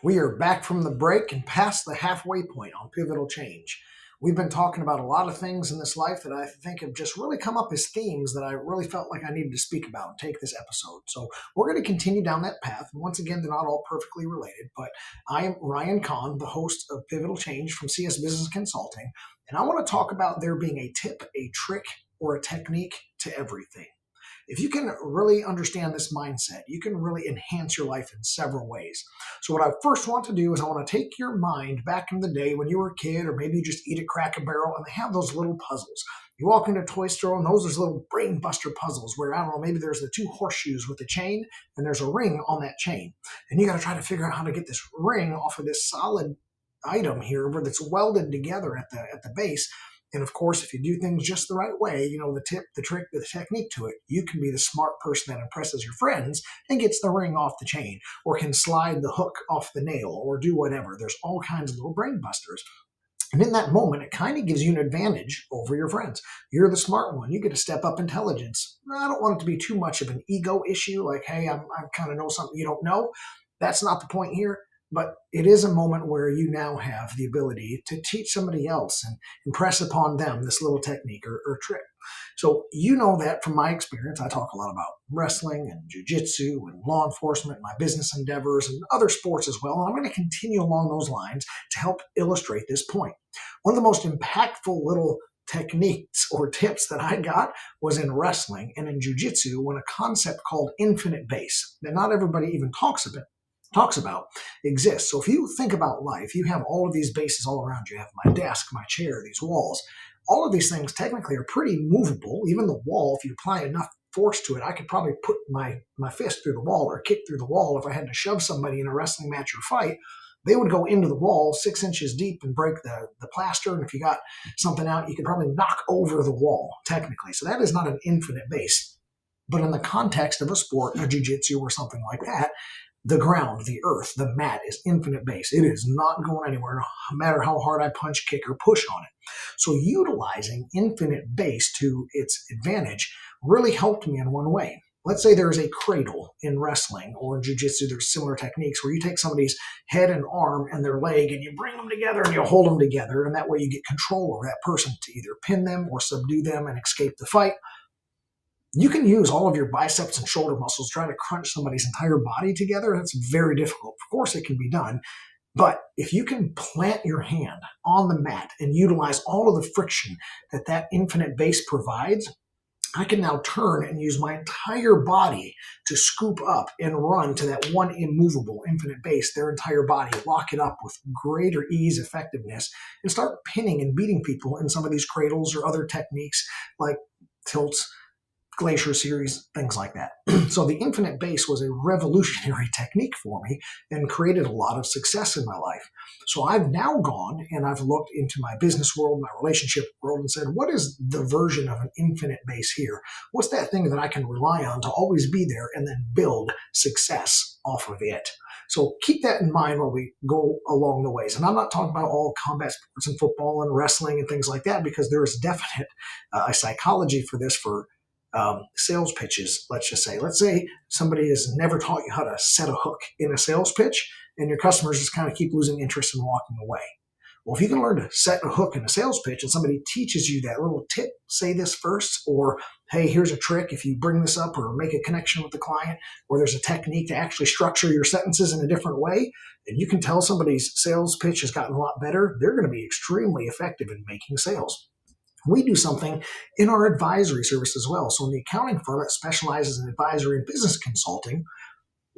We are back from the break and past the halfway point on pivotal change. We've been talking about a lot of things in this life that I think have just really come up as themes that I really felt like I needed to speak about and take this episode. So we're going to continue down that path. And once again, they're not all perfectly related, but I am Ryan Kahn, the host of Pivotal Change from CS Business Consulting. And I want to talk about there being a tip, a trick, or a technique to everything. If you can really understand this mindset, you can really enhance your life in several ways. So, what I first want to do is I want to take your mind back in the day when you were a kid, or maybe you just eat at Cracker Barrel and they have those little puzzles. You walk into a toy store and those are little brain buster puzzles where, I don't know, maybe there's the two horseshoes with the chain and there's a ring on that chain. And you got to try to figure out how to get this ring off of this solid item here where it's welded together at the base. And of course, if you do things just the right way, you know, the tip, the trick, the technique to it, you can be the smart person that impresses your friends and gets the ring off the chain, or can slide the hook off the nail, or do whatever. There's all kinds of little brain busters. And in that moment, it kind of gives you an advantage over your friends. You're the smart one. You get to step up intelligence. I don't want it to be too much of an ego issue, like, hey, I kind of know something you don't know. That's not the point here. But it is a moment where you now have the ability to teach somebody else and impress upon them this little technique or trick. So you know that from my experience, I talk a lot about wrestling and jujitsu and law enforcement, my business endeavors, and other sports as well. And I'm going to continue along those lines to help illustrate this point. One of the most impactful little techniques or tips that I got was in wrestling and in jujitsu when a concept called infinite base that not everybody even talks about exists. So if you think about life, you have all of these bases all around you. You have my desk, my chair, these walls. All of these things technically are pretty movable. Even the wall, if you apply enough force to it, I could probably put my fist through the wall or kick through the wall. If I had to shove somebody in a wrestling match or fight, they would go into the wall 6 inches deep and break the plaster. And if you got something out, you could probably knock over the wall, technically. So that is not an infinite base. But in the context of a sport, a jiu-jitsu or something like that, the ground, the earth, the mat is infinite base. It is not going anywhere, no matter how hard I punch, kick, or push on it. So utilizing infinite base to its advantage really helped me in one way. Let's say there's a cradle in wrestling or in jiu-jitsu. There's similar techniques where you take somebody's head and arm and their leg and you bring them together and you hold them together. And that way you get control over that person to either pin them or subdue them and escape the fight. You can use all of your biceps and shoulder muscles trying to crunch somebody's entire body together. That's very difficult. Of course, it can be done. But if you can plant your hand on the mat and utilize all of the friction that that infinite base provides, I can now turn and use my entire body to scoop up and run to that one immovable infinite base, their entire body, lock it up with greater ease, effectiveness, and start pinning and beating people in some of these cradles or other techniques like tilts, Glacier series, things like that. So the infinite base was a revolutionary technique for me and created a lot of success in my life. So I've now gone and I've looked into my business world, my relationship world, and said, what is the version of an infinite base here? What's that thing that I can rely on to always be there and then build success off of it? So keep that in mind while we go along the ways. And I'm not talking about all combat sports and football and wrestling and things like that, because there is definite a psychology for this for sales pitches, let's just say. Let's say somebody has never taught you how to set a hook in a sales pitch, and your customers just kind of keep losing interest and walking away. Well, if you can learn to set a hook in a sales pitch and somebody teaches you that little tip, say this first, or hey, here's a trick if you bring this up or make a connection with the client, or there's a technique to actually structure your sentences in a different way, and you can tell somebody's sales pitch has gotten a lot better, they're going to be extremely effective in making sales. We do something in our advisory service as well. So in the accounting firm that specializes in advisory and business consulting,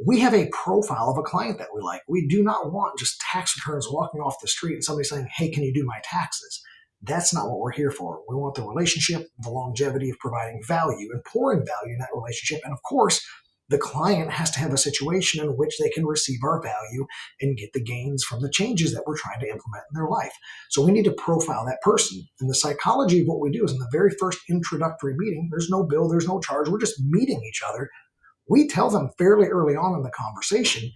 we have a profile of a client that we like. We do not want just tax returns walking off the street and somebody saying, hey, can you do my taxes? That's not what we're here for. We want the relationship, the longevity of providing value and pouring value in that relationship. And of course, the client has to have a situation in which they can receive our value and get the gains from the changes that we're trying to implement in their life. So we need to profile that person. And the psychology of what we do is in the very first introductory meeting, there's no bill, there's no charge. We're just meeting each other. We tell them fairly early on in the conversation,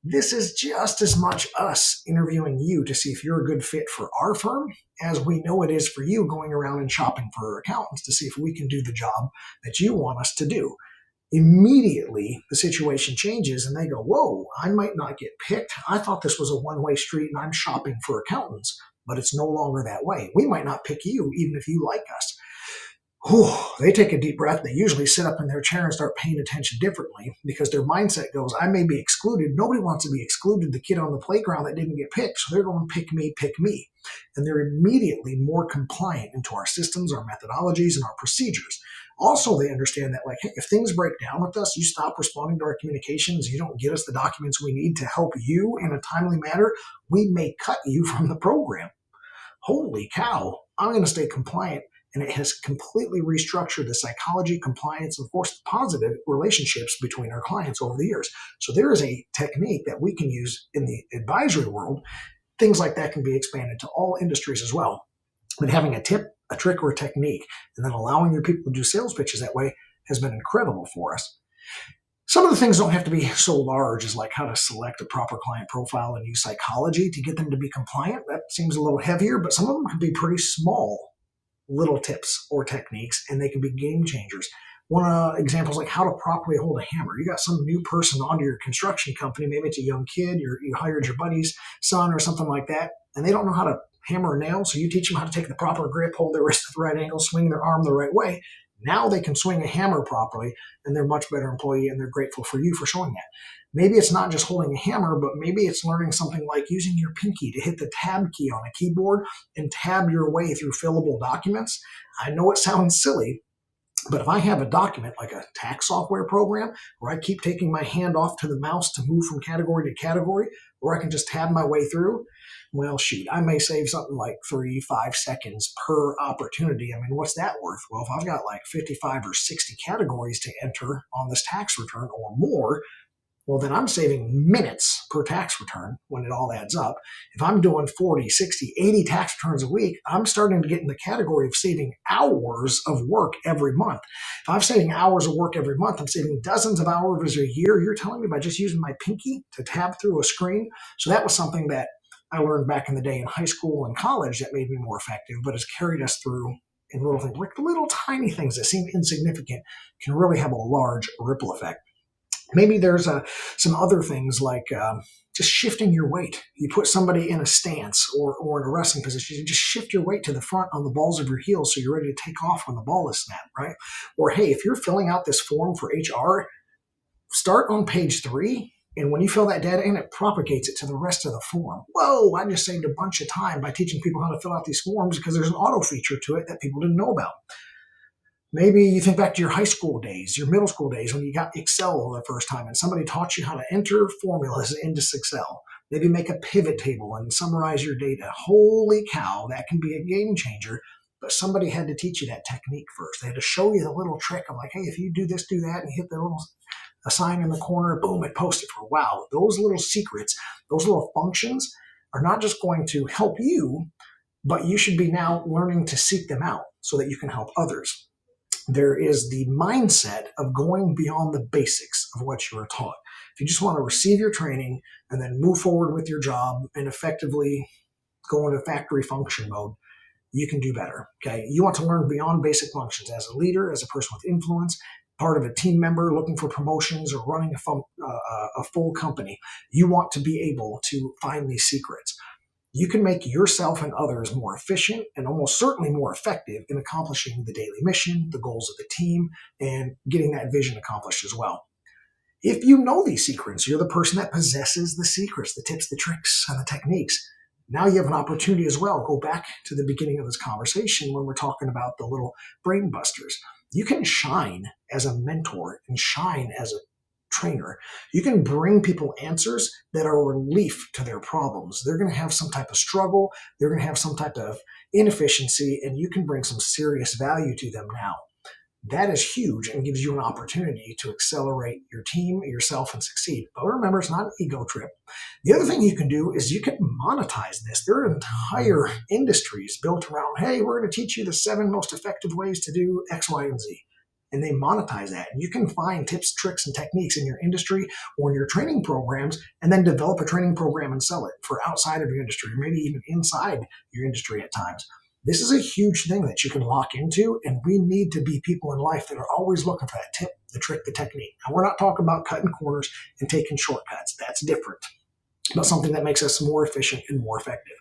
this is just as much us interviewing you to see if you're a good fit for our firm as we know it is for you going around and shopping for accountants to see if we can do the job that you want us to do. Immediately the situation changes and they go, whoa, I might not get picked. I thought this was a one-way street and I'm shopping for accountants, but it's no longer that way. We might not pick you even if you like us. Whew, they take a deep breath. They usually sit up in their chair and start paying attention differently because their mindset goes, I may be excluded. Nobody wants to be excluded. The kid on the playground that didn't get picked. So they're going, pick me, pick me. And they're immediately more compliant into our systems, our methodologies, and our procedures. Also, they understand that, like, hey, if things break down with us, you stop responding to our communications, you don't get us the documents we need to help you in a timely manner, we may cut you from the program. Holy cow, I'm going to stay compliant. And it has completely restructured the psychology, compliance, and of course, the positive relationships between our clients over the years. So there is a technique that we can use in the advisory world. Things like that can be expanded to all industries as well. But having a tip, a trick, or a technique, and then allowing your people to do sales pitches that way has been incredible for us. Some of the things don't have to be so large as like how to select a proper client profile and use psychology to get them to be compliant. That seems a little heavier, but some of them can be pretty small little tips or techniques, and they can be game changers. One example is like how to properly hold a hammer. You got some new person onto your construction company, maybe it's a young kid, you hired your buddy's son or something like that, and they don't know how to hammer a nail, so you teach them how to take the proper grip, hold their wrist at the right angle, swing their arm the right way. Now they can swing a hammer properly, and they're a much better employee, and they're grateful for you for showing that. Maybe it's not just holding a hammer, but maybe it's learning something like using your pinky to hit the tab key on a keyboard and tab your way through fillable documents. I know it sounds silly, but if I have a document like a tax software program where I keep taking my hand off to the mouse to move from category to category, or I can just tab my way through, well, shoot, I may save something like 3-5 seconds per opportunity. I mean, what's that worth? Well, if I've got like 55 or 60 categories to enter on this tax return or more, well, then I'm saving minutes per tax return when it all adds up. If I'm doing 40, 60, 80 tax returns a week, I'm starting to get in the category of saving hours of work every month. If I'm saving hours of work every month, I'm saving dozens of hours a year. You're telling me by just using my pinky to tab through a screen? So that was something that I learned back in the day in high school and college that made me more effective, but has carried us through in little things. Like little tiny things that seem insignificant can really have a large ripple effect. Maybe there's some other things like just shifting your weight. You put somebody in a stance or in a wrestling position, you just shift your weight to the front on the balls of your heels so you're ready to take off when the ball is snapped, right? Or, hey, if you're filling out this form for HR, start on page 3, and when you fill that data in, it propagates it to the rest of the form. Whoa, I just saved a bunch of time by teaching people how to fill out these forms because there's an auto feature to it that people didn't know about. Maybe you think back to your high school days, your middle school days when you got Excel the first time and somebody taught you how to enter formulas into Excel. Maybe make a pivot table and summarize your data. Holy cow, that can be a game changer. But somebody had to teach you that technique first. They had to show you the little trick of like, hey, if you do this, do that, and hit the little a sign in the corner, boom, it posted for wow. Those little secrets, those little functions are not just going to help you, but you should be now learning to seek them out so that you can help others. There is the mindset of going beyond the basics of what you were taught. If you just want to receive your training and then move forward with your job and effectively go into factory function mode, you can do better. Okay. You want to learn beyond basic functions as a leader, as a person with influence, part of a team member looking for promotions or running a full company. You want to be able to find these secrets. You can make yourself and others more efficient and almost certainly more effective in accomplishing the daily mission, the goals of the team, and getting that vision accomplished as well. If you know these secrets, you're the person that possesses the secrets, the tips, the tricks, and the techniques. Now you have an opportunity as well. Go back to the beginning of this conversation when we're talking about the little brain busters. You can shine as a mentor and shine as a trainer. You can bring people answers that are a relief to their problems. They're going to have some type of struggle. They're going to have some type of inefficiency, and you can bring some serious value to them now. That is huge and gives you an opportunity to accelerate your team, yourself, and succeed. But remember, it's not an ego trip. The other thing you can do is you can monetize this. There are entire industries built around, hey, we're going to teach you the 7 most effective ways to do X, Y, and Z. And they monetize that. And you can find tips, tricks, and techniques in your industry or in your training programs and then develop a training program and sell it for outside of your industry, or maybe even inside your industry at times. This is a huge thing that you can lock into, and we need to be people in life that are always looking for that tip, the trick, the technique. Now, we're not talking about cutting corners and taking shortcuts. That's different, but something that makes us more efficient and more effective.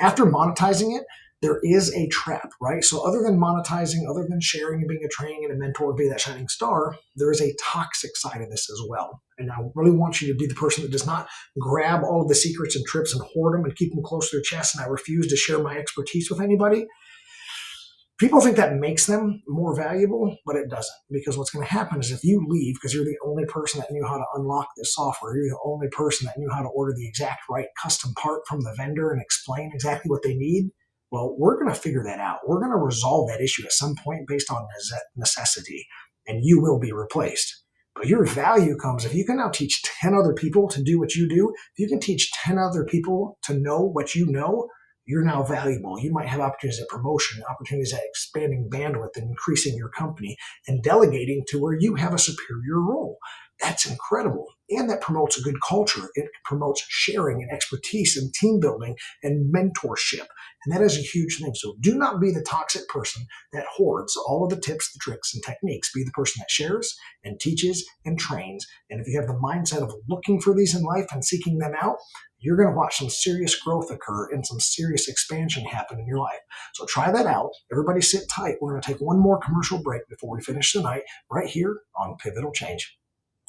After monetizing it, there is a trap, right? So other than monetizing, other than sharing and being a training and a mentor and be that shining star, there is a toxic side of this as well. And I really want you to be the person that does not grab all of the secrets and trips and hoard them and keep them close to their chest. And I refuse to share my expertise with anybody. People think that makes them more valuable, but it doesn't. Because what's going to happen is if you leave because you're the only person that knew how to unlock this software, you're the only person that knew how to order the exact right custom part from the vendor and explain exactly what they need, well, we're going to figure that out. We're going to resolve that issue at some point based on necessity, and you will be replaced. But your value comes if you can now teach 10 other people to do what you do. If you can teach 10 other people to know what you know, you're now valuable. You might have opportunities at promotion, opportunities at expanding bandwidth and increasing your company and delegating to where you have a superior role. That's incredible. And that promotes a good culture. It promotes sharing and expertise and team building and mentorship. And that is a huge thing. So do not be the toxic person that hoards all of the tips, the tricks, and techniques. Be the person that shares and teaches and trains. And if you have the mindset of looking for these in life and seeking them out, you're going to watch some serious growth occur and some serious expansion happen in your life. So try that out. Everybody sit tight. We're going to take one more commercial break before we finish the night right here on Pivotal Change.